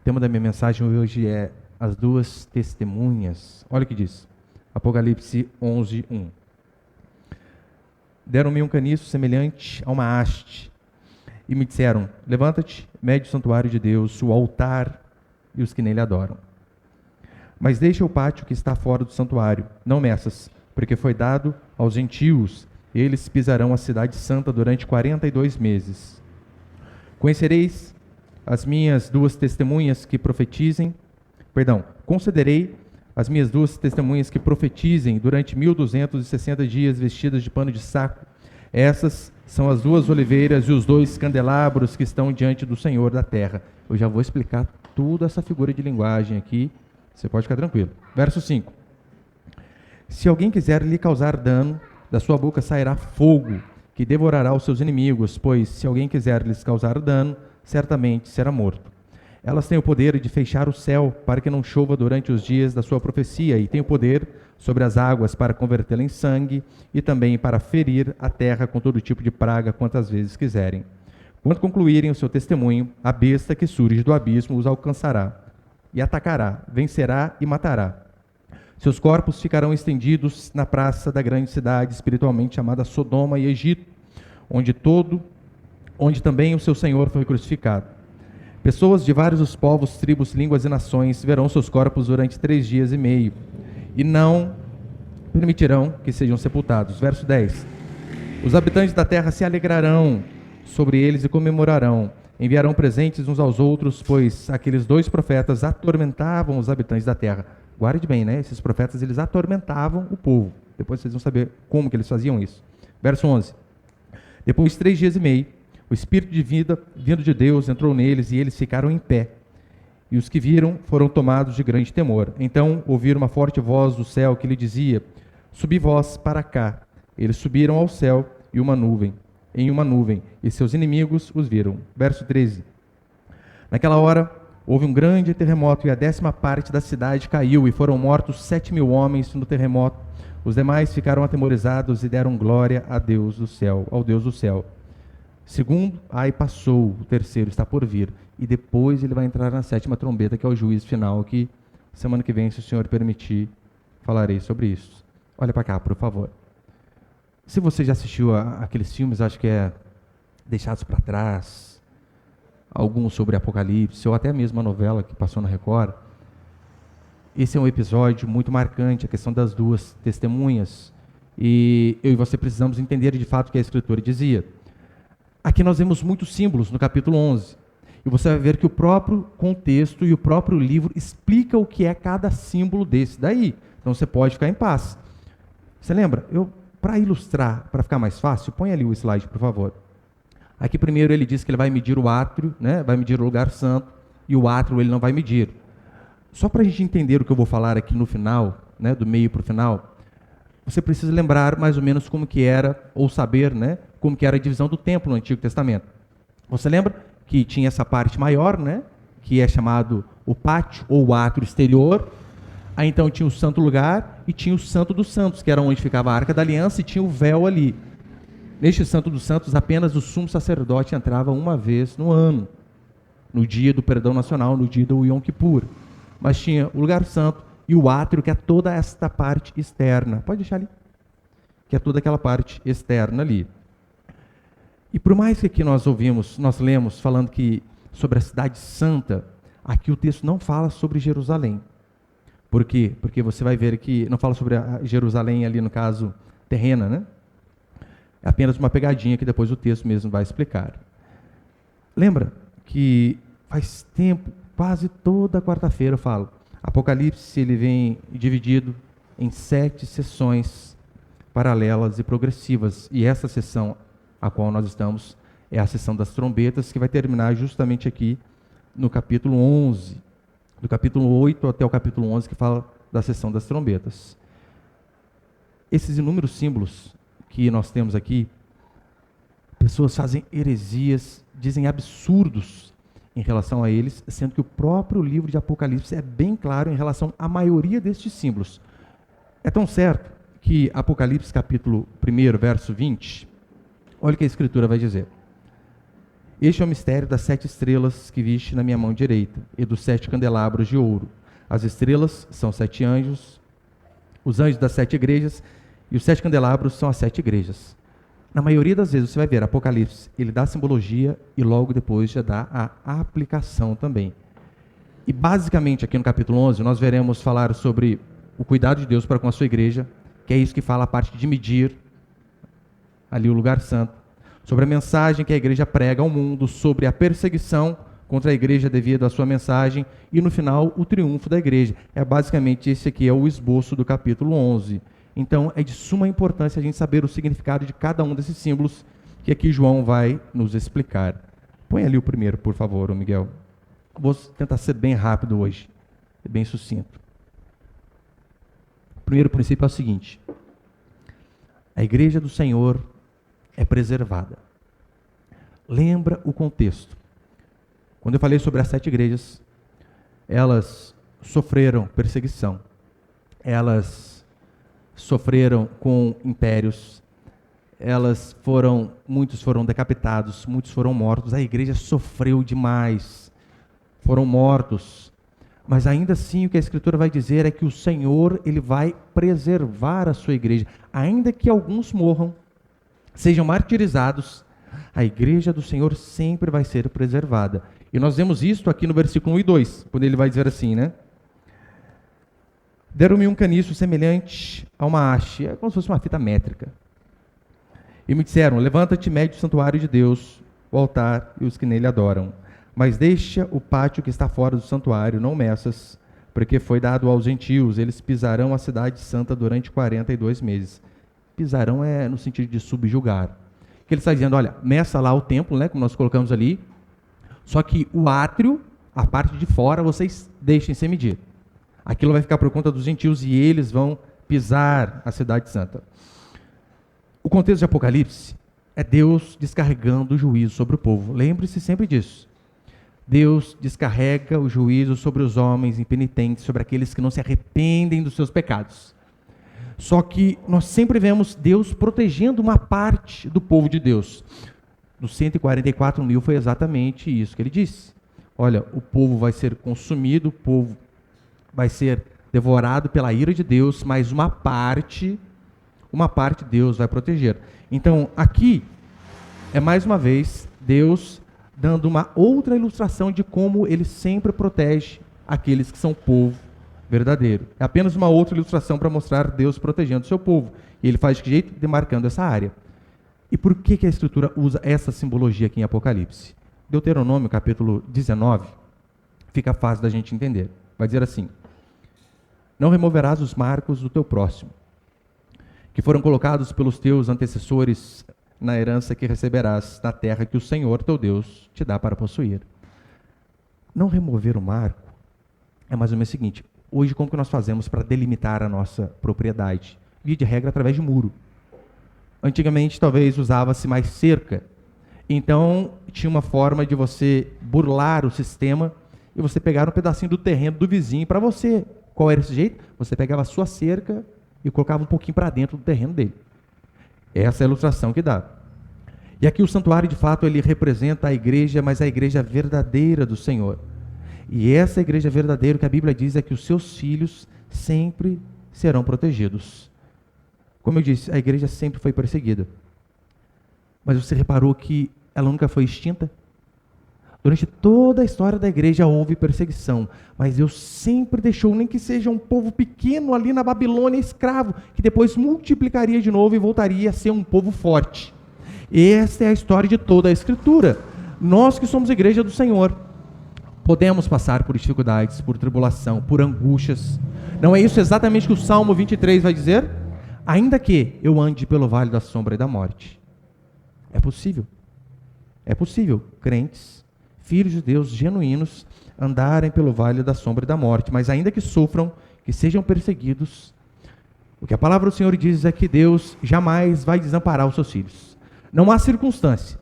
tema da minha mensagem hoje é as duas testemunhas. Olha o que diz. Apocalipse 11, 1. Deram-me um caniço semelhante a uma haste e me disseram: levanta-te, mede o santuário de Deus, o altar e os que nele adoram. Mas deixa o pátio que está fora do santuário, não meças, porque foi dado aos gentios. Eles pisarão a cidade santa durante 42 meses. Conhecereis as minhas duas testemunhas que profetizem, concederei as minhas duas testemunhas que profetizem durante 1260 dias vestidas de pano de saco. Essas são as duas oliveiras e os dois candelabros que estão diante do Senhor da terra. Eu já vou explicar toda essa figura de linguagem aqui, você pode ficar tranquilo. Verso 5. Se alguém quiser lhe causar dano, da sua boca sairá fogo, que devorará os seus inimigos, pois se alguém quiser lhes causar dano, certamente será morto. Elas têm o poder de fechar o céu para que não chova durante os dias da sua profecia, e têm o poder sobre as águas para convertê-la em sangue, e também para ferir a terra com todo tipo de praga quantas vezes quiserem. Quando concluírem o seu testemunho, a besta que surge do abismo os alcançará, e atacará, vencerá e matará. Seus corpos ficarão estendidos na praça da grande cidade, espiritualmente chamada Sodoma e Egito, onde também o seu Senhor foi crucificado. Pessoas de vários os povos, tribos, línguas e nações verão seus corpos durante 3 dias e meio, e não permitirão que sejam sepultados. Verso 10. Os habitantes da terra se alegrarão sobre eles e comemorarão. Enviarão presentes uns aos outros, pois aqueles 2 profetas atormentavam os habitantes da terra. Guarde bem, né? Esses profetas, eles atormentavam o povo. Depois vocês vão saber como que eles faziam isso. Verso 11. Depois de 3 dias e meio, o Espírito de vida, vindo de Deus, entrou neles e eles ficaram em pé. E os que viram foram tomados de grande temor. Então ouviram uma forte voz do céu que lhe dizia: subi vós para cá. Eles subiram ao céu em uma nuvem, e seus inimigos os viram. Verso 13. Naquela hora houve um grande terremoto, e a 10ª parte da cidade caiu, e foram mortos 7.000 homens no terremoto. Os demais ficaram atemorizados e deram glória a Deus do céu, ao Deus do céu. Segundo, passou, o terceiro está por vir, e depois ele vai entrar na 7ª trombeta, que é o juízo final, que semana que vem, se o Senhor permitir, falarei sobre isso. Olha para cá, por favor. Se você já assistiu aqueles filmes, acho que é Deixados para Trás, alguns sobre Apocalipse, ou até mesmo a novela que passou na Record, esse é um episódio muito marcante, a questão das duas testemunhas, e eu e você precisamos entender de fato o que a Escritura dizia. Aqui nós vemos muitos símbolos no capítulo 11, e você vai ver que o próprio contexto e o próprio livro explica o que é cada símbolo desse daí, então você pode ficar em paz. Você lembra? Para ilustrar, para ficar mais fácil, põe ali o slide, por favor. Aqui primeiro ele diz que ele vai medir o átrio, né? Vai medir o lugar santo, e o átrio ele não vai medir. Só para a gente entender o que eu vou falar aqui no final, né, do meio para o final, você precisa lembrar mais ou menos como que era, ou saber, né, como que era a divisão do templo no Antigo Testamento. Você lembra que tinha essa parte maior, né, que é chamado o pátio ou o átrio exterior. Aí então tinha o santo lugar e tinha o santo dos santos, que era onde ficava a Arca da Aliança, e tinha o véu ali. Neste santo dos santos, apenas o sumo sacerdote entrava uma vez no ano, no dia do perdão nacional, no dia do Yom Kippur. Mas tinha o lugar santo e o átrio, que é toda esta parte externa. Pode deixar ali. Que é toda aquela parte externa ali. E por mais que aqui nós lemos falando que sobre a cidade santa, aqui o texto não fala sobre Jerusalém. Por quê? Porque você vai ver que não fala sobre a Jerusalém ali, no caso, terrena, né? É apenas uma pegadinha que depois o texto mesmo vai explicar. Lembra que faz tempo, quase toda quarta-feira eu falo, Apocalipse ele vem dividido em 7 sessões paralelas e progressivas. E essa sessão a qual nós estamos é a sessão das trombetas, que vai terminar justamente aqui no capítulo 11. Do capítulo 8 até o capítulo 11, que fala da sessão das trombetas. Esses inúmeros símbolos que nós temos aqui, pessoas fazem heresias, dizem absurdos em relação a eles, sendo que o próprio livro de Apocalipse é bem claro em relação à maioria destes símbolos. É tão certo que Apocalipse capítulo 1, verso 20, olha o que a Escritura vai dizer. Este é o mistério das 7 estrelas que viste na minha mão direita e dos 7 candelabros de ouro. As estrelas são 7 anjos, os anjos das 7 igrejas, e os 7 candelabros são as 7 igrejas. Na maioria das vezes você vai ver Apocalipse, ele dá a simbologia e logo depois já dá a aplicação também. E basicamente aqui no capítulo 11 nós veremos falar sobre o cuidado de Deus para com a sua igreja, que é isso que fala a parte de medir ali o lugar santo, sobre a mensagem que a igreja prega ao mundo, sobre a perseguição contra a igreja devido à sua mensagem e no final o triunfo da igreja. É basicamente esse aqui é o esboço do capítulo 11. Então é de suma importância a gente saber o significado de cada um desses símbolos que aqui João vai nos explicar. Põe ali o primeiro, por favor, Miguel. Vou tentar ser bem rápido hoje, bem sucinto. O primeiro princípio é o seguinte: a igreja do Senhor é preservada. Lembra o contexto. Quando eu falei sobre as 7 igrejas, elas sofreram perseguição, elas sofreram com impérios, muitos foram decapitados, muitos foram mortos, a igreja sofreu demais, foram mortos, mas ainda assim o que a Escritura vai dizer é que o Senhor, ele vai preservar a sua igreja, ainda que alguns morram, sejam martirizados, a igreja do Senhor sempre vai ser preservada. E nós vemos isto aqui no versículo 1 e 2, quando ele vai dizer assim, né? Deram-me um caniço semelhante a uma haste, é como se fosse uma fita métrica. E me disseram, levanta-te, mede o santuário de Deus, o altar e os que nele adoram. Mas deixa o pátio que está fora do santuário, não meças, porque foi dado aos gentios, eles pisarão a cidade santa durante 42 meses. Pisarão é no sentido de subjugar. Que ele está dizendo, olha, meça lá o templo, né, como nós colocamos ali, só que o átrio, a parte de fora, vocês deixem sem medir. Aquilo vai ficar por conta dos gentios e eles vão pisar a cidade santa. O contexto de Apocalipse é Deus descarregando o juízo sobre o povo. Lembre-se sempre disso. Deus descarrega o juízo sobre os homens impenitentes, sobre aqueles que não se arrependem dos seus pecados. Só que nós sempre vemos Deus protegendo uma parte do povo de Deus. Dos 144 mil foi exatamente isso que ele disse. Olha, o povo vai ser consumido, o povo vai ser devorado pela ira de Deus, mas uma parte Deus vai proteger. Então, aqui é mais uma vez Deus dando uma outra ilustração de como ele sempre protege aqueles que são povo verdadeiro. É apenas uma outra ilustração para mostrar Deus protegendo o seu povo. E ele faz de que jeito? Demarcando essa área. E por que a Escritura usa essa simbologia aqui em Apocalipse? Deuteronômio, capítulo 19, fica fácil da gente entender. Vai dizer assim: não removerás os marcos do teu próximo, que foram colocados pelos teus antecessores na herança que receberás na terra que o Senhor, teu Deus, te dá para possuir. Não remover o marco é mais ou menos o seguinte: hoje, como que nós fazemos para delimitar a nossa propriedade? Via de regra, através de muro. Antigamente, talvez, usava-se mais cerca. Então, tinha uma forma de você burlar o sistema e você pegar um pedacinho do terreno do vizinho para você. Qual era esse jeito? Você pegava a sua cerca e colocava um pouquinho para dentro do terreno dele. Essa é a ilustração que dá. E aqui o santuário, de fato, ele representa a igreja, mas a igreja verdadeira do Senhor. E essa igreja verdadeira que a Bíblia diz é que os seus filhos sempre serão protegidos. Como eu disse, a igreja sempre foi perseguida. Mas você reparou que ela nunca foi extinta? Durante toda a história da igreja houve perseguição, mas Deus sempre deixou, nem que seja um povo pequeno ali na Babilônia, escravo, que depois multiplicaria de novo e voltaria a ser um povo forte. Esta é a história de toda a Escritura. Nós que somos igreja do Senhor, podemos passar por dificuldades, por tribulação, por angústias. Não é isso exatamente que o Salmo 23 vai dizer? Ainda que eu ande pelo vale da sombra e da morte. É possível. É possível, crentes, filhos de Deus genuínos, andarem pelo vale da sombra e da morte, mas ainda que sofram, que sejam perseguidos, o que a palavra do Senhor diz é que Deus jamais vai desamparar os seus filhos. Não há circunstância,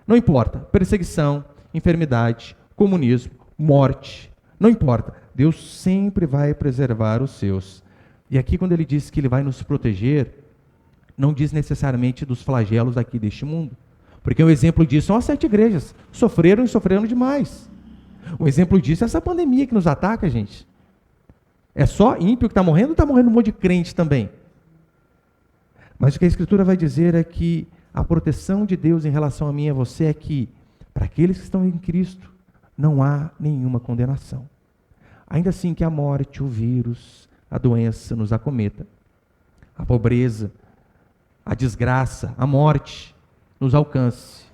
não importa, perseguição, enfermidade, comunismo, morte, não importa, Deus sempre vai preservar os seus. E aqui quando ele diz que ele vai nos proteger, não diz necessariamente dos flagelos aqui deste mundo, Porque o exemplo disso são as 7 igrejas. Sofreram e sofreram demais. O exemplo disso é essa pandemia que nos ataca, gente. É só ímpio que está morrendo ou está morrendo um monte de crente também? Mas o que a Escritura vai dizer é que a proteção de Deus em relação a mim e a você é que, para aqueles que estão em Cristo, não há nenhuma condenação. Ainda assim que a morte, o vírus, a doença nos acometa, a pobreza, a desgraça, a morte nos alcance.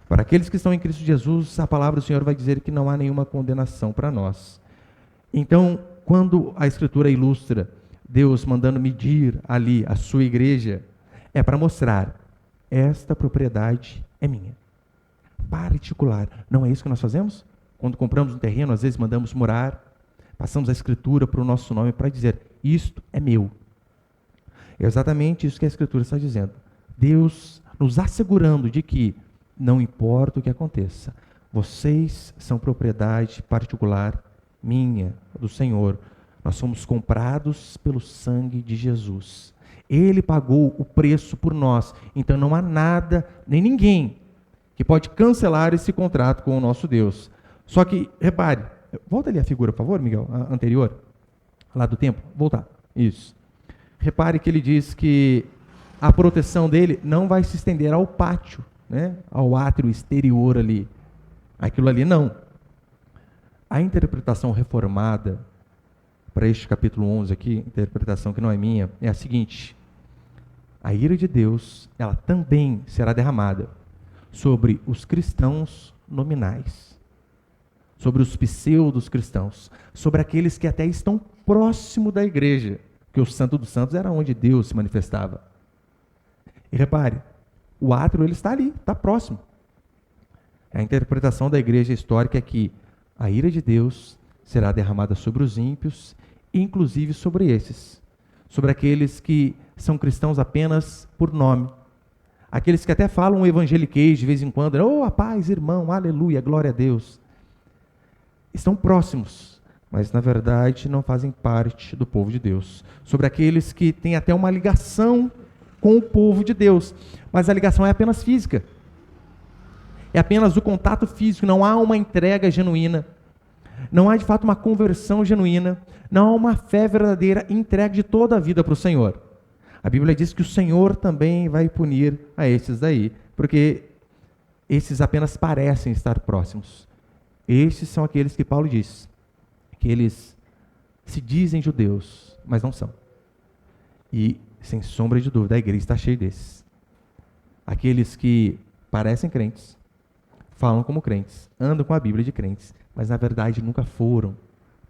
Para aqueles que estão em Cristo Jesus, a palavra do Senhor vai dizer que não há nenhuma condenação para nós. Então, quando a Escritura ilustra Deus mandando medir ali a sua igreja, é para mostrar, esta propriedade é minha, particular. Não é isso que nós fazemos? Quando compramos um terreno, às vezes mandamos morar, passamos a Escritura para o nosso nome para dizer, isto é meu. É exatamente isso que a Escritura está dizendo. Deus nos assegurando de que, não importa o que aconteça, vocês são propriedade particular minha, do Senhor. Nós somos comprados pelo sangue de Jesus. Ele pagou o preço por nós. Então não há nada, nem ninguém, que pode cancelar esse contrato com o nosso Deus. Só que, repare, volta ali a figura, por favor, Miguel, a anterior, lá do templo, voltar, isso. Repare que ele diz que a proteção dele não vai se estender ao pátio, né, ao átrio exterior ali. Aquilo ali não. A interpretação reformada para este capítulo 11 aqui, interpretação que não é minha, é a seguinte: a ira de Deus, ela também será derramada sobre os cristãos nominais, sobre os pseudos cristãos, sobre aqueles que até estão próximo da igreja, porque o Santo dos Santos era onde Deus se manifestava. E repare, o átrio ele está ali, está próximo. A interpretação da igreja histórica é que a ira de Deus será derramada sobre os ímpios, inclusive sobre esses, sobre aqueles que são cristãos apenas por nome, aqueles que até falam evangeliquez de vez em quando, oh, a paz, irmão, aleluia, glória a Deus. Estão próximos, mas na verdade não fazem parte do povo de Deus. Sobre aqueles que têm até uma ligação com o povo de Deus, mas a ligação é apenas física. É apenas o contato físico, não há uma entrega genuína, não há de fato uma conversão genuína, não há uma fé verdadeira entregue de toda a vida para o Senhor. A Bíblia diz que o Senhor também vai punir a esses daí, porque esses apenas parecem estar próximos. Estes são aqueles que Paulo diz, que eles se dizem judeus, mas não são. E, sem sombra de dúvida, a igreja está cheia desses. Aqueles que parecem crentes, falam como crentes, andam com a Bíblia de crentes, mas na verdade nunca foram,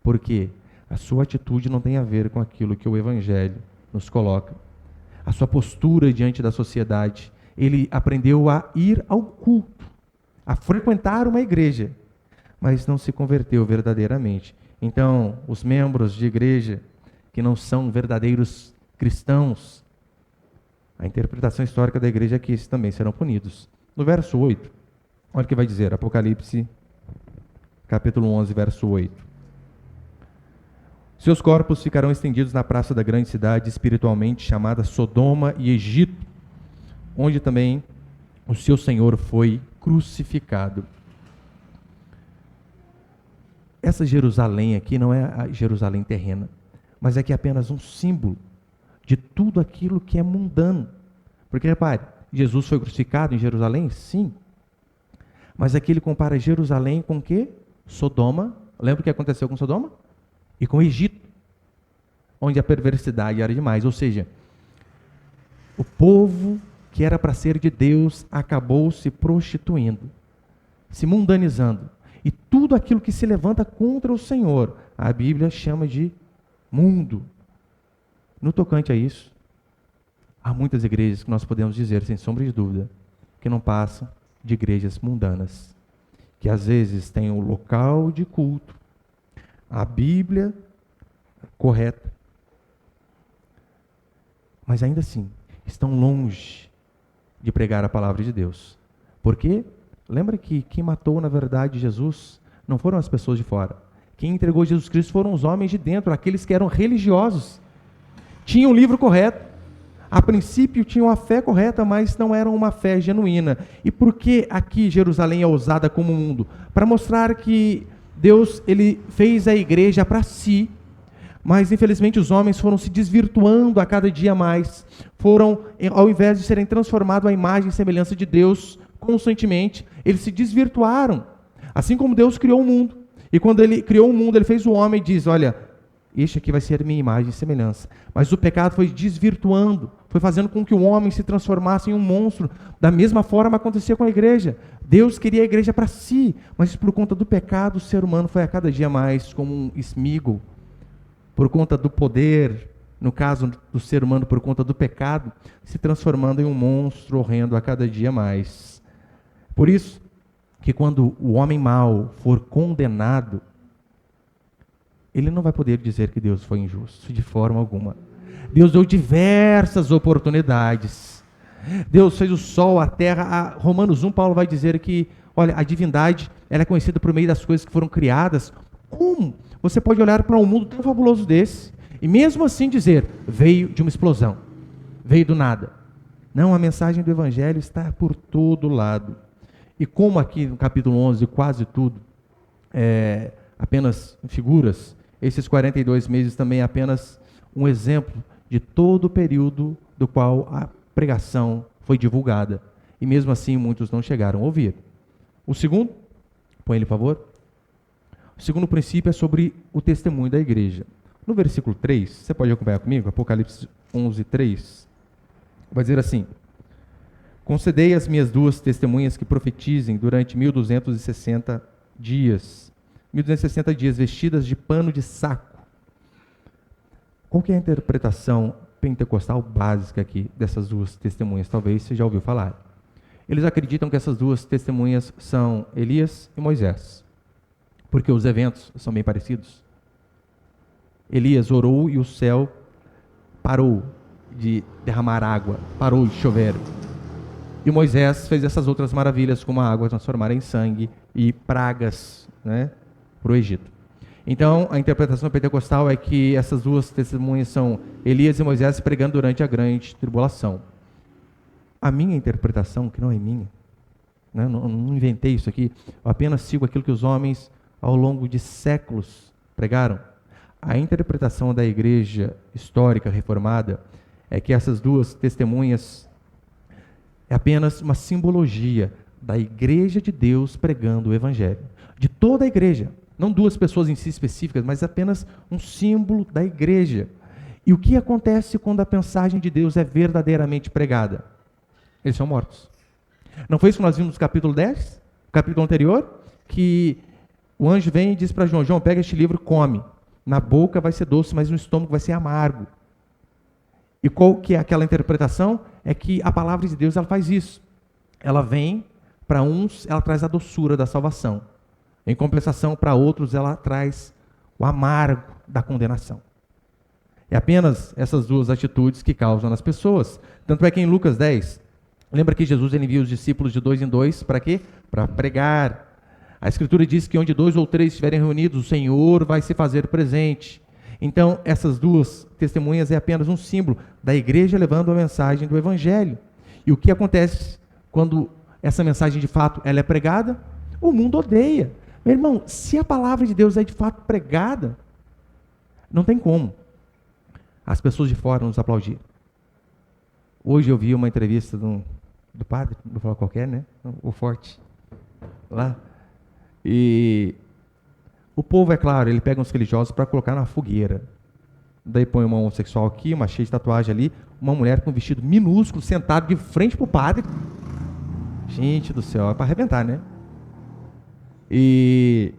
porque a sua atitude não tem a ver com aquilo que o Evangelho nos coloca. A sua postura diante da sociedade, ele aprendeu a ir ao culto, a frequentar uma igreja, mas não se converteu verdadeiramente. Então, os membros de igreja que não são verdadeiros cristãos, a interpretação histórica da igreja é que esses também serão punidos. No verso 8, olha o que vai dizer, Apocalipse, capítulo 11, verso 8. Seus corpos ficarão estendidos na praça da grande cidade, espiritualmente chamada Sodoma e Egito, onde também o seu Senhor foi crucificado. Essa Jerusalém aqui não é a Jerusalém terrena, mas é que é apenas um símbolo de tudo aquilo que é mundano. Porque, repare, Jesus foi crucificado em Jerusalém? Sim. Mas aqui ele compara Jerusalém com o quê? Sodoma. Lembra o que aconteceu com Sodoma? E com o Egito, onde a perversidade era demais. Ou seja, o povo que era para ser de Deus acabou se prostituindo, se mundanizando. E tudo aquilo que se levanta contra o Senhor, a Bíblia chama de mundo. No tocante a isso, há muitas igrejas que nós podemos dizer, sem sombra de dúvida, que não passam de igrejas mundanas, que às vezes têm o local de culto, a Bíblia correta, mas ainda assim estão longe de pregar a palavra de Deus. Por quê? Lembra que quem matou na verdade Jesus não foram as pessoas de fora. Quem entregou Jesus Cristo foram os homens de dentro, aqueles que eram religiosos, tinham o livro correto, a princípio tinham a fé correta, mas não era uma fé genuína. E por que aqui Jerusalém é usada como mundo? Para mostrar que Deus ele fez a igreja para si, mas infelizmente os homens foram se desvirtuando a cada dia mais, foram, ao invés de serem transformados à imagem e semelhança de Deus constantemente, eles se desvirtuaram, assim como Deus criou o mundo. E quando ele criou o mundo, ele fez o homem e diz, olha, este aqui vai ser a minha imagem e semelhança. Mas o pecado foi desvirtuando, foi fazendo com que o homem se transformasse em um monstro. Da mesma forma acontecia com a igreja. Deus queria a igreja para si, mas por conta do pecado, o ser humano foi a cada dia mais como um esmigo. Por conta do poder, no caso do ser humano, por conta do pecado, se transformando em um monstro horrendo a cada dia mais. Por isso, que quando o homem mau for condenado, ele não vai poder dizer que Deus foi injusto, de forma alguma. Deus deu diversas oportunidades. Deus fez o sol, a terra. Romanos 1, Paulo vai dizer que, olha, a divindade ela é conhecida por meio das coisas que foram criadas. Como você pode olhar para um mundo tão fabuloso desse, e mesmo assim dizer, veio de uma explosão, veio do nada? Não, a mensagem do Evangelho está por todo lado. E como aqui no capítulo 11, quase tudo é apenas figuras, esses 42 meses também é apenas um exemplo de todo o período do qual a pregação foi divulgada. E mesmo assim muitos não chegaram a ouvir. O segundo, põe ele por favor. O segundo princípio é sobre o testemunho da igreja. No versículo 3, você pode acompanhar comigo? Apocalipse 11, 3. Vai dizer assim: concedei às minhas duas testemunhas que profetizem durante 1260 dias. 1260 dias vestidas de pano de saco. Qual que é a interpretação pentecostal básica aqui dessas duas testemunhas? Talvez você já ouviu falar. Eles acreditam que essas duas testemunhas são Elias e Moisés, porque os eventos são bem parecidos. Elias orou e o céu parou de derramar água, parou de chover. E Moisés fez essas outras maravilhas, como a água transformar em sangue e pragas, para o Egito. Então, a interpretação pentecostal é que essas duas testemunhas são Elias e Moisés pregando durante a grande tribulação. A minha interpretação, que não é minha, não inventei isso aqui, eu apenas sigo aquilo que os homens, ao longo de séculos, pregaram. A interpretação da igreja histórica reformada é que essas duas testemunhas é apenas uma simbologia da igreja de Deus pregando o evangelho. De toda a igreja, não duas pessoas em si específicas, mas apenas um símbolo da igreja. E o que acontece quando a mensagem de Deus é verdadeiramente pregada? Eles são mortos. Não foi isso que nós vimos no capítulo 10? Capítulo anterior? Que o anjo vem e diz para João, João, pega este livro, come. Na boca vai ser doce, mas no estômago vai ser amargo. E qual que é aquela interpretação? É que a palavra de Deus ela faz isso. Ela vem, para uns, ela traz a doçura da salvação. Em compensação, para outros, ela traz o amargo da condenação. É apenas essas duas atitudes que causam nas pessoas. Tanto é que em Lucas 10, lembra que Jesus envia os discípulos de 2 em 2 para quê? Para pregar. A Escritura diz que onde 2 ou 3 estiverem reunidos, o Senhor vai se fazer presente. Então, essas duas testemunhas é apenas um símbolo da igreja levando a mensagem do Evangelho. E o que acontece quando essa mensagem de fato ela é pregada? O mundo odeia. Meu irmão, se a palavra de Deus é de fato pregada, não tem como as pessoas de fora nos aplaudir. Hoje eu vi uma entrevista do padre, não vou falar qualquer, o Forte, lá. E o povo, é claro, ele pega uns religiosos para colocar na fogueira. Daí põe uma homossexual aqui, uma cheia de tatuagem ali, uma mulher com um vestido minúsculo, sentada de frente para o padre. Gente do céu, é para arrebentar, né? E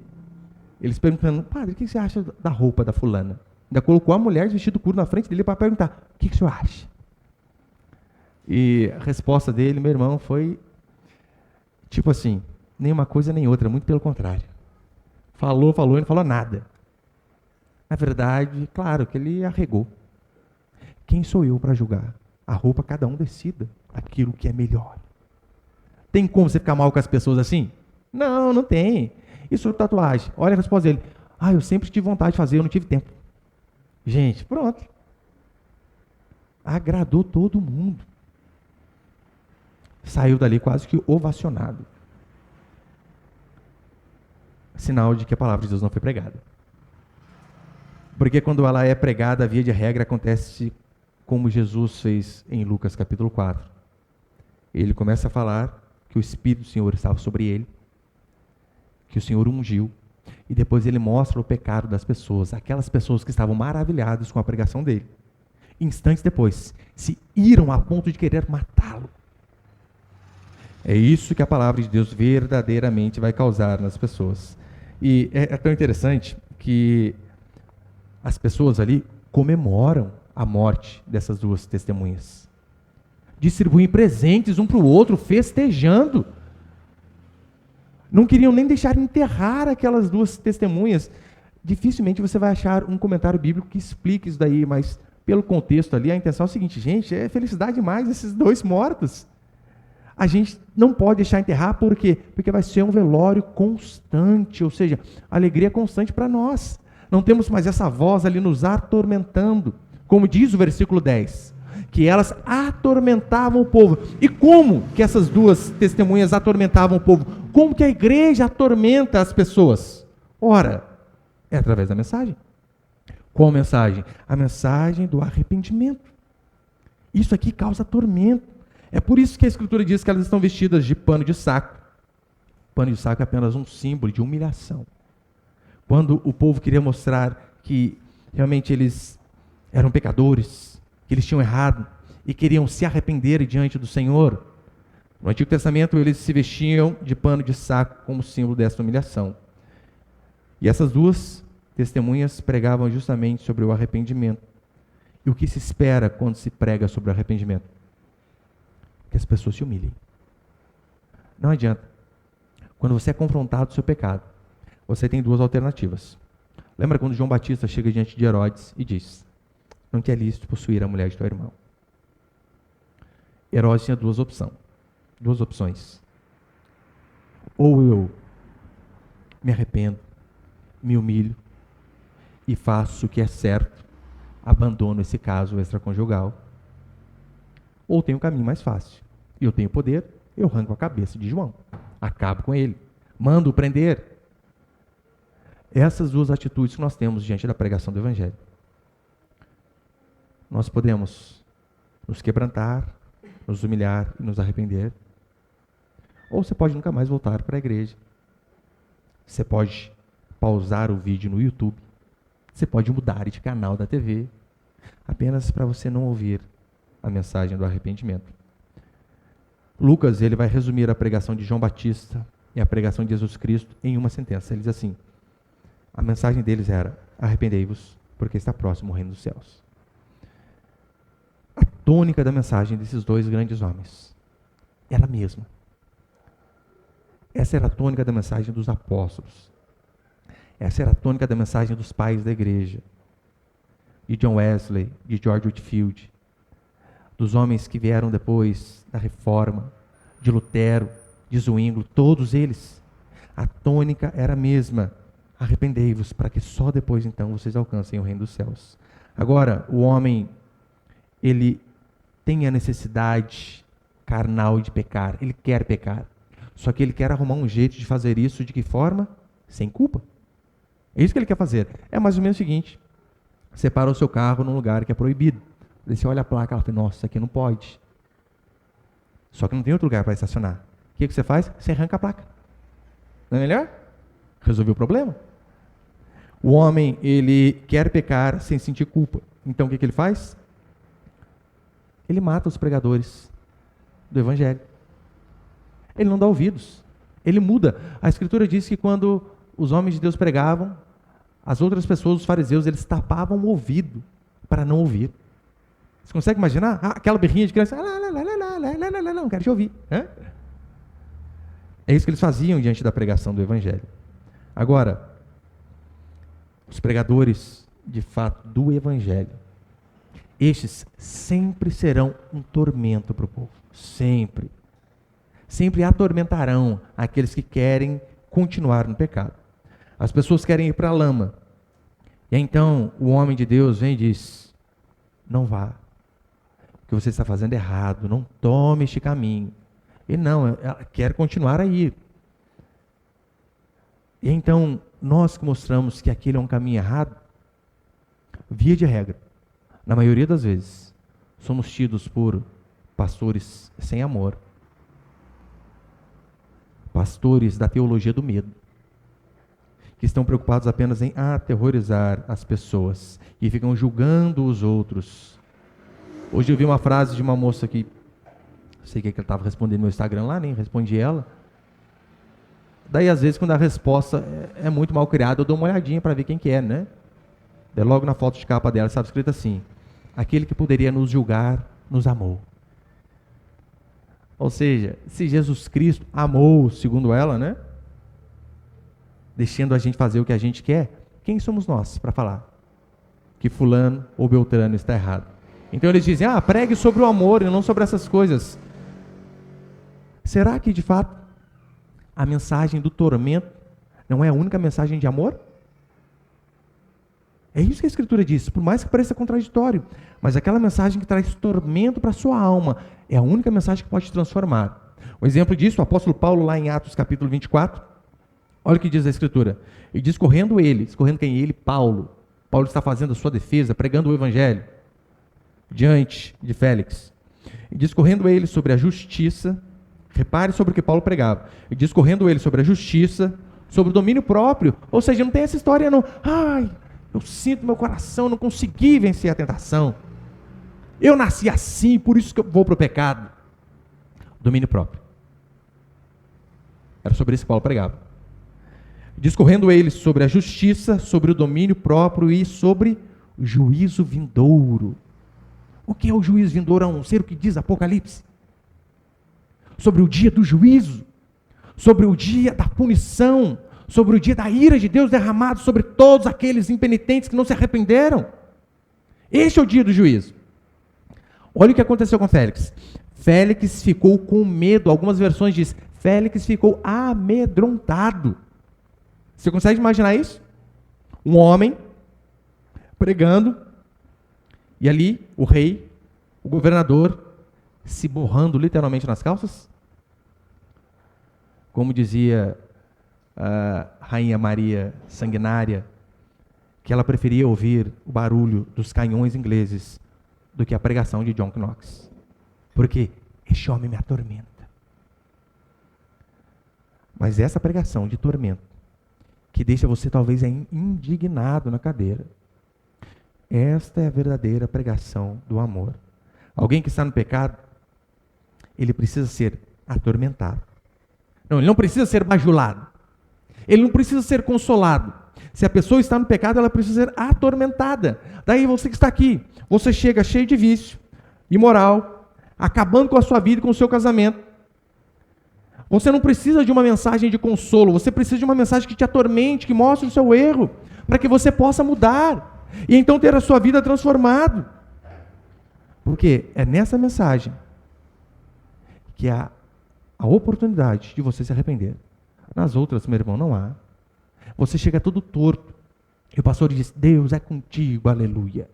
eles perguntando, padre, o que você acha da roupa da fulana? Ainda colocou a mulher de vestido curto na frente dele para perguntar, o que o senhor acha? E a resposta dele, meu irmão, foi tipo assim, nem uma coisa nem outra, muito pelo contrário. Falou e não falou nada. Na verdade, claro que ele arregou. Quem sou eu para julgar? A roupa cada um decida aquilo que é melhor. Tem como você ficar mal com as pessoas assim? Não, não tem. E sobre tatuagem? Olha a resposta dele. Eu sempre tive vontade de fazer, eu não tive tempo. Gente, pronto. Agradou todo mundo. Saiu dali quase que ovacionado. Sinal de que a palavra de Deus não foi pregada. Porque quando ela é pregada, via de regra, acontece como Jesus fez em Lucas capítulo 4. Ele começa a falar que o Espírito do Senhor estava sobre ele, que o Senhor ungiu, e depois ele mostra o pecado das pessoas, aquelas pessoas que estavam maravilhadas com a pregação dele. Instantes depois, se iram a ponto de querer matá-lo. É isso que a palavra de Deus verdadeiramente vai causar nas pessoas. E é tão interessante que as pessoas ali comemoram a morte dessas duas testemunhas. Distribuem presentes um para o outro, festejando. Não queriam nem deixar enterrar aquelas duas testemunhas. Dificilmente você vai achar um comentário bíblico que explique isso daí, mas pelo contexto ali, a intenção é o seguinte, gente, é felicidade demais esses dois mortos. A gente não pode deixar enterrar, por quê? Porque vai ser um velório constante, ou seja, alegria constante para nós. Não temos mais essa voz ali nos atormentando, como diz o versículo 10, que elas atormentavam o povo. E como que essas duas testemunhas atormentavam o povo? Como que a igreja atormenta as pessoas? Ora, é através da mensagem. Qual mensagem? A mensagem do arrependimento. Isso aqui causa tormento. É por isso que a Escritura diz que elas estão vestidas de pano de saco. Pano de saco é apenas um símbolo de humilhação. Quando o povo queria mostrar que realmente eles eram pecadores, que eles tinham errado e queriam se arrepender diante do Senhor, no Antigo Testamento eles se vestiam de pano de saco como símbolo dessa humilhação. E essas duas testemunhas pregavam justamente sobre o arrependimento. E o que se espera quando se prega sobre o arrependimento? Que as pessoas se humilhem. Não adianta. Quando você é confrontado com o seu pecado, você tem duas alternativas. Lembra quando João Batista chega diante de Herodes e diz: não te é lícito possuir a mulher de teu irmão. Herodes tinha duas opções. Ou eu me arrependo, me humilho e faço o que é certo, abandono esse caso extraconjugal. Ou tem um caminho mais fácil. Eu tenho poder, eu arranco a cabeça de João. Acabo com ele. Mando prender. Essas duas atitudes que nós temos diante da pregação do Evangelho. Nós podemos nos quebrantar, nos humilhar e nos arrepender. Ou você pode nunca mais voltar para a igreja. Você pode pausar o vídeo no YouTube. Você pode mudar de canal da TV. Apenas para você não ouvir a mensagem do arrependimento. Lucas, ele vai resumir a pregação de João Batista e a pregação de Jesus Cristo em uma sentença. Ele diz assim, a mensagem deles era: arrependei-vos, porque está próximo o reino dos céus. A tônica da mensagem desses dois grandes homens era a mesma. Essa era a tônica da mensagem dos apóstolos. Essa era a tônica da mensagem dos pais da igreja, de John Wesley, de George Whitefield, dos homens que vieram depois da Reforma, de Lutero, de Zwinglio, todos eles. A tônica era a mesma: arrependei-vos, para que só depois então vocês alcancem o reino dos céus. Agora, o homem, ele tem a necessidade carnal de pecar, ele quer pecar, só que ele quer arrumar um jeito de fazer isso. De que forma? Sem culpa. É isso que ele quer fazer. É mais ou menos o seguinte: você para o seu carro num lugar que é proibido. Você olha a placa e fala: nossa, isso aqui não pode. Só que não tem outro lugar para estacionar. O que você faz? Você arranca a placa. Não é melhor? Resolveu o problema? O homem, ele quer pecar sem sentir culpa. Então o que ele faz? Ele mata os pregadores do Evangelho. Ele não dá ouvidos. Ele muda. A Escritura diz que quando os homens de Deus pregavam, as outras pessoas, os fariseus, eles tapavam o ouvido para não ouvir. Você consegue imaginar? Aquela berrinha de criança, não quero te ouvir. É isso que eles faziam diante da pregação do Evangelho. Agora, os pregadores, de fato, do Evangelho, estes sempre serão um tormento para o povo. Sempre. Sempre atormentarão aqueles que querem continuar no pecado. As pessoas querem ir para a lama. E então o homem de Deus vem e diz: não vá. que você está fazendo errado, não tome este caminho. E não, ela quer continuar a ir. E então, nós que mostramos que aquele é um caminho errado, via de regra, na maioria das vezes, somos tidos por pastores sem amor, pastores da teologia do medo, que estão preocupados apenas em aterrorizar as pessoas e ficam julgando os outros. Hoje eu vi uma frase de uma moça que, não sei o que ela estava respondendo no meu Instagram lá, nem respondi ela. Daí, às vezes, quando a resposta é muito mal criada, eu dou uma olhadinha para ver quem que é, né? Daí, logo na foto de capa dela, estava escrito assim: aquele que poderia nos julgar, nos amou. Ou seja, se Jesus Cristo amou, segundo ela, né? Deixando a gente fazer o que a gente quer, quem somos nós para falar que fulano ou beltrano está errado? Então eles dizem, pregue sobre o amor e não sobre essas coisas. Será que de fato a mensagem do tormento não é a única mensagem de amor? É isso que a Escritura diz, por mais que pareça contraditório, mas aquela mensagem que traz tormento para a sua alma é a única mensagem que pode te transformar. O exemplo disso, o apóstolo Paulo, lá em Atos capítulo 24, olha o que diz a Escritura. E discorrendo quem? Ele, Paulo. Paulo está fazendo a sua defesa, pregando o Evangelho diante de Félix. E discorrendo ele sobre a justiça, repare sobre o que Paulo pregava. E discorrendo ele sobre a justiça, sobre o domínio próprio. Ou seja, não tem essa história não. Eu sinto no meu coração, não consegui vencer a tentação. Eu nasci assim, por isso que eu vou para o pecado. Domínio próprio. Era sobre isso que Paulo pregava. Discorrendo ele sobre a justiça, sobre o domínio próprio e sobre o juízo vindouro. O que é o juízo vindouro? A não ser o que diz Apocalipse. Sobre o dia do juízo, sobre o dia da punição, sobre o dia da ira de Deus derramado sobre todos aqueles impenitentes que não se arrependeram. Este é o dia do juízo. Olha o que aconteceu com Félix. Félix ficou com medo. Algumas versões dizem, Félix ficou amedrontado. Você consegue imaginar isso? Um homem pregando, e ali o rei, o governador, se borrando literalmente nas calças? Como dizia a Rainha Maria Sanguinária, que ela preferia ouvir o barulho dos canhões ingleses do que a pregação de John Knox. Porque este homem me atormenta. Mas essa pregação de tormento, que deixa você talvez indignado na cadeira, esta é a verdadeira pregação do amor. Alguém que está no pecado, ele precisa ser atormentado. Não, ele não precisa ser bajulado. Ele não precisa ser consolado. Se a pessoa está no pecado, ela precisa ser atormentada. Daí você que está aqui, você chega cheio de vício, imoral, acabando com a sua vida e com o seu casamento. Você não precisa de uma mensagem de consolo, você precisa de uma mensagem que te atormente, que mostre o seu erro, para que você possa mudar, e então ter a sua vida transformada. Porque é nessa mensagem que há a oportunidade de você se arrepender. Nas outras, meu irmão, não há. Você chega todo torto, e o pastor diz, Deus é contigo, aleluia.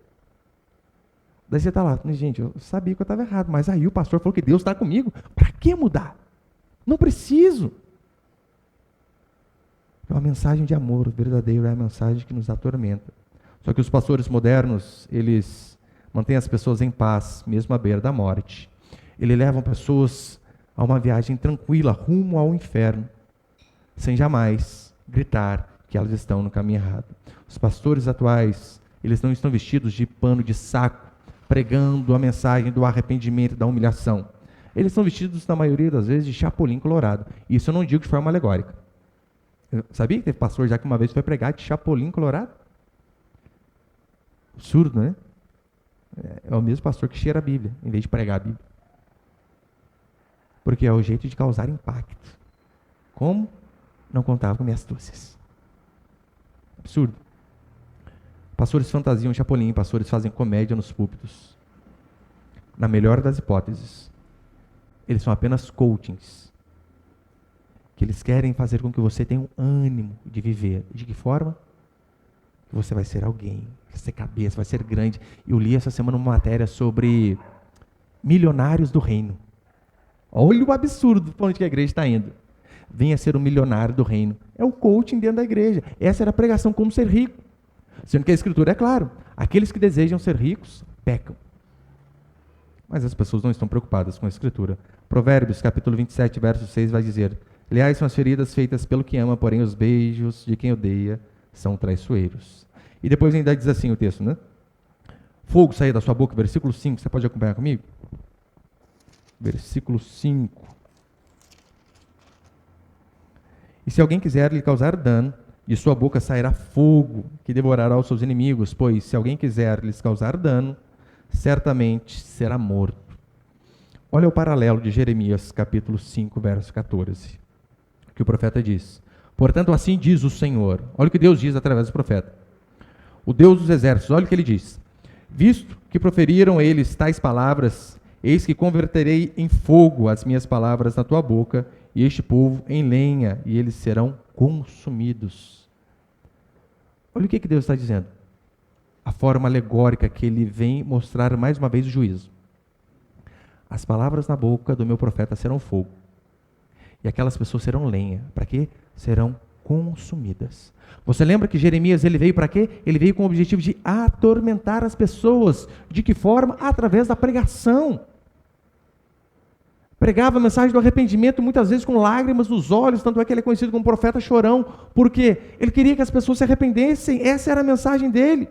Daí você está lá, gente, eu sabia que eu estava errado, mas aí o pastor falou que Deus está comigo, para que mudar? Não preciso. Então, a mensagem de amor verdadeiro é a mensagem que nos atormenta. Só que os pastores modernos, eles mantêm as pessoas em paz, mesmo à beira da morte. Eles levam pessoas a uma viagem tranquila, rumo ao inferno, sem jamais gritar que elas estão no caminho errado. Os pastores atuais, eles não estão vestidos de pano de saco, pregando a mensagem do arrependimento e da humilhação. Eles são vestidos, na maioria das vezes, de chapolim colorado. Isso eu não digo de forma alegórica. Sabia que teve pastor já que uma vez foi pregar de chapolim colorado? Absurdo, né? É o mesmo pastor que cheira a Bíblia, em vez de pregar a Bíblia. Porque é o jeito de causar impacto. Como? Não contava com minhas astúcias. Absurdo. Pastores fantasiam chapolim, pastores fazem comédia nos púlpitos. Na melhor das hipóteses, eles são apenas coachings, que eles querem fazer com que você tenha um ânimo de viver. De que forma? Que você vai ser alguém, vai ser cabeça, vai ser grande. Eu li essa semana uma matéria sobre milionários do reino. Olha o absurdo para onde que a igreja está indo. Venha ser um milionário do reino. É o coaching dentro da igreja. Essa era a pregação, como ser rico. Sendo que a Escritura é claro, aqueles que desejam ser ricos, pecam. Mas as pessoas não estão preocupadas com a Escritura. Provérbios, capítulo 27, verso 6, vai dizer: leais são as feridas feitas pelo que ama, porém os beijos de quem odeia são traiçoeiros. E depois ainda diz assim o texto, né? Fogo sair da sua boca, versículo 5, você pode acompanhar comigo? Versículo 5. E se alguém quiser lhe causar dano, de sua boca sairá fogo, que devorará os seus inimigos, pois se alguém quiser lhes causar dano, certamente será morto. Olha o paralelo de Jeremias, capítulo 5, verso 14, que o profeta diz: portanto, assim diz o Senhor. Olha o que Deus diz através do profeta. O Deus dos exércitos, olha o que ele diz: visto que proferiram eles tais palavras, eis que converterei em fogo as minhas palavras na tua boca, e este povo em lenha, e eles serão consumidos. Olha o que Deus está dizendo. A forma alegórica que ele vem mostrar mais uma vez o juízo. As palavras na boca do meu profeta serão fogo, e aquelas pessoas serão lenha. Para quê? Serão consumidas. Você lembra que Jeremias ele veio para quê? Ele veio com o objetivo de atormentar as pessoas. De que forma? Através da pregação. Pregava a mensagem do arrependimento, muitas vezes com lágrimas nos olhos, tanto é que ele é conhecido como profeta chorão, porque ele queria que as pessoas se arrependessem, essa era a mensagem dele.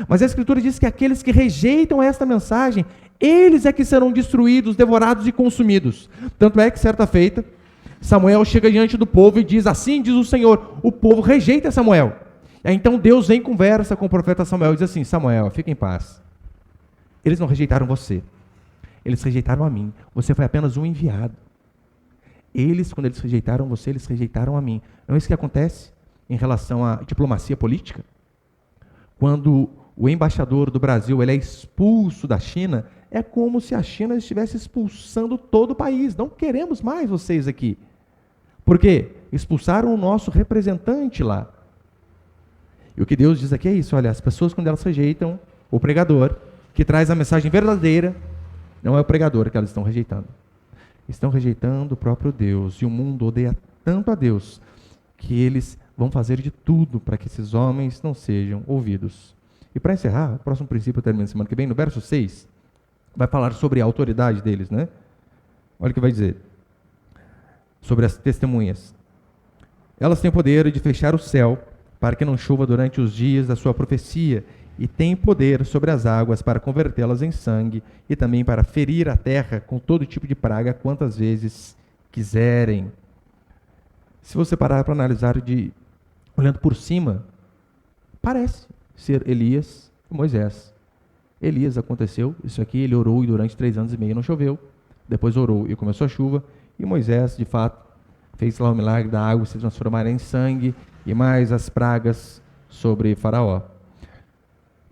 Mas a Escritura diz que aqueles que rejeitam esta mensagem, eles é que serão destruídos, devorados e consumidos. Tanto é que, certa feita, Samuel chega diante do povo e diz: assim diz o Senhor. O povo rejeita Samuel. Aí, então Deus vem e conversa com o profeta Samuel e diz assim: Samuel, fica em paz. Eles não rejeitaram você. Eles rejeitaram a mim. Você foi apenas um enviado. Quando eles rejeitaram você, eles rejeitaram a mim. Não é isso que acontece em relação à diplomacia política? Quando o embaixador do Brasil ele é expulso da China, é como se a China estivesse expulsando todo o país. Não queremos mais vocês aqui. Por quê? Expulsaram o nosso representante lá. E o que Deus diz aqui é isso: olha, as pessoas, quando elas rejeitam o pregador, que traz a mensagem verdadeira, não é o pregador que elas estão rejeitando. Estão rejeitando o próprio Deus. E o mundo odeia tanto a Deus que eles vão fazer de tudo para que esses homens não sejam ouvidos. E para encerrar, o próximo princípio termina semana que vem, no verso 6, vai falar sobre a autoridade deles, né? Olha o que vai dizer. Sobre as testemunhas. Elas têm o poder de fechar o céu para que não chova durante os dias da sua profecia, e têm poder sobre as águas para convertê-las em sangue, e também para ferir a terra com todo tipo de praga quantas vezes quiserem. Se você parar para analisar olhando por cima, parece ser Elias e Moisés. Elias aconteceu isso aqui, ele orou e durante 3 anos e meio não choveu, depois orou e começou a chuva, e Moisés, de fato, fez lá o milagre da água se transformar em sangue, e mais as pragas sobre Faraó.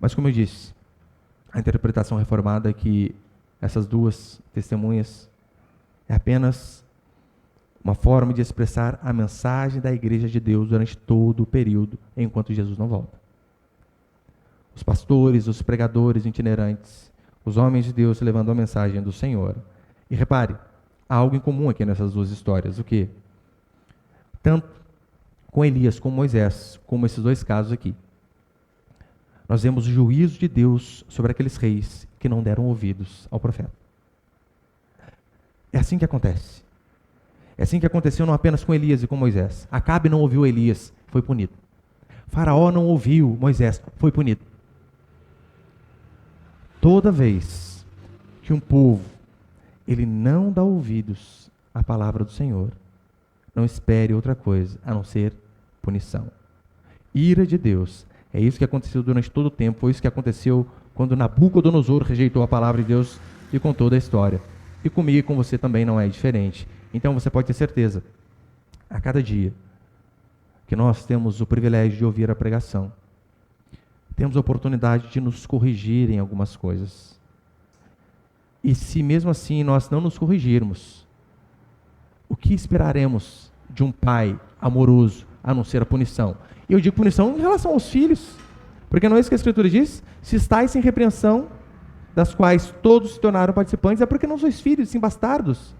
Mas como eu disse, a interpretação reformada é que essas duas testemunhas é apenas uma forma de expressar a mensagem da igreja de Deus durante todo o período, enquanto Jesus não volta. Os pastores, os pregadores itinerantes, os homens de Deus levando a mensagem do Senhor. E repare, há algo em comum aqui nessas duas histórias. O quê? Tanto com Elias como Moisés, como esses dois casos aqui, nós vemos o juízo de Deus sobre aqueles reis que não deram ouvidos ao profeta. É assim que acontece. É assim que aconteceu não apenas com Elias e com Moisés. Acabe não ouviu Elias, foi punido. Faraó não ouviu Moisés, foi punido. Toda vez que um povo ele não dá ouvidos à palavra do Senhor, não espere outra coisa a não ser punição. Ira de Deus. É isso que aconteceu durante todo o tempo. Foi isso que aconteceu quando Nabucodonosor rejeitou a palavra de Deus e contou da história. E comigo e com você também não é diferente. Então você pode ter certeza, a cada dia que nós temos o privilégio de ouvir a pregação, temos a oportunidade de nos corrigir em algumas coisas. E se mesmo assim nós não nos corrigirmos, o que esperaremos de um pai amoroso a não ser a punição? E eu digo punição em relação aos filhos, porque não é isso que a Escritura diz? Se estáis sem repreensão, das quais todos se tornaram participantes, é porque não sois filhos, sim bastardos.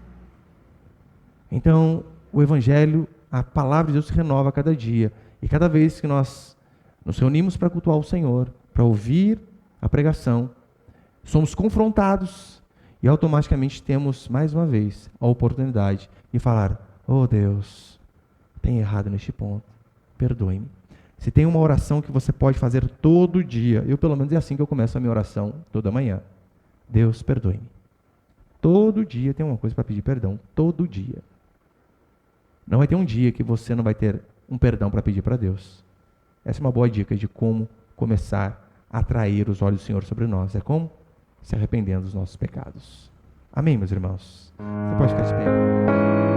Então, o Evangelho, a palavra de Deus se renova a cada dia. E cada vez que nós nos reunimos para cultuar o Senhor, para ouvir a pregação, somos confrontados e automaticamente temos, mais uma vez, a oportunidade de falar: oh Deus, tem errado neste ponto, perdoe-me. Se tem uma oração que você pode fazer todo dia, eu pelo menos é assim que eu começo a minha oração toda manhã: Deus, perdoe-me. Todo dia tem uma coisa para pedir perdão, todo dia. Não vai ter um dia que você não vai ter um perdão para pedir para Deus. Essa é uma boa dica de como começar a atrair os olhos do Senhor sobre nós. É como? Se arrependendo dos nossos pecados. Amém, meus irmãos? Você pode ficar de pé.